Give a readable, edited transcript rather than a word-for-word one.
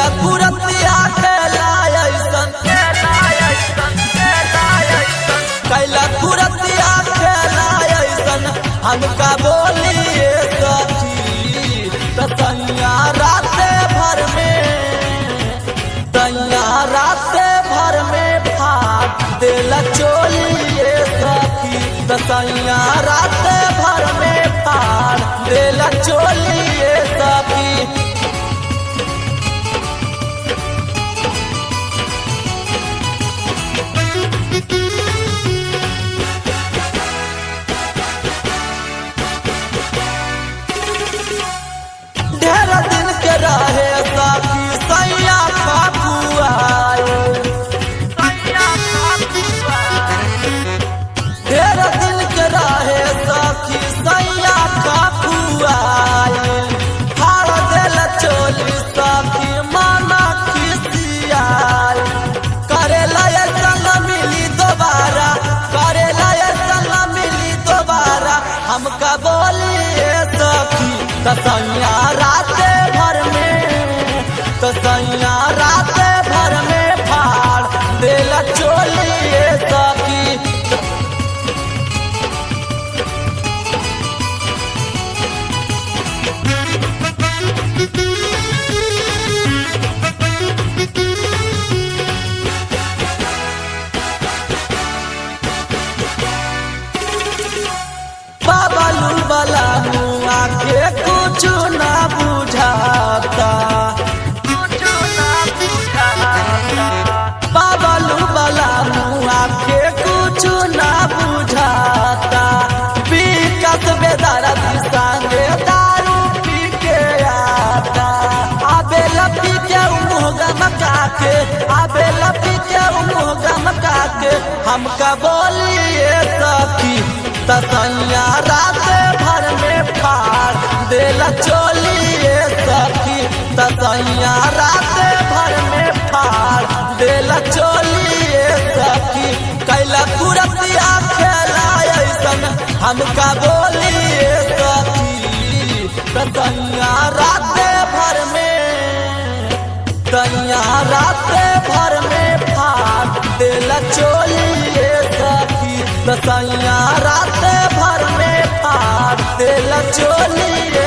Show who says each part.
Speaker 1: कैला कुरतिया खेला ऐसन कैला कुरतिया खेला ऐसन हमका बोलिए सखी तैया राते भर में फाट देला चोलिए सखी तैया राते भर में फाट देला चोलिए सखी। ढेर दिन के रहे साथी सैया खाकुआए ढेर दिन के रहे साथी सैया खाकुआए हार देल चोली साथी माना खिसियाए करेला ऐसा न मिली दोबारा करेला ऐसा न मिली दोबारा हमका बोलिए सखी तैया राते भर में फाड़ देला चोलिए सखी। बाबलू वाला मुआ के कुछ ना बुझाता बाबलू वाला मुआ के कुछ ना बुझाता विकास बेदारा संगे दारू पी के आता आबे लपी के मुँह गमका के आबे लपी के मुँह गमका के हमका बोलिए सखी तैया राते भर में फाड़ देला चोलिए सखी तैया राते भर में फाड़ देला चोलिए सखी कैला कुरतिया खेला ऐसन हमका बोलिए सखी तैया राते भर में फाड़ देला चोलिए सखी तैया राते भर में फाड़ देला चोलिए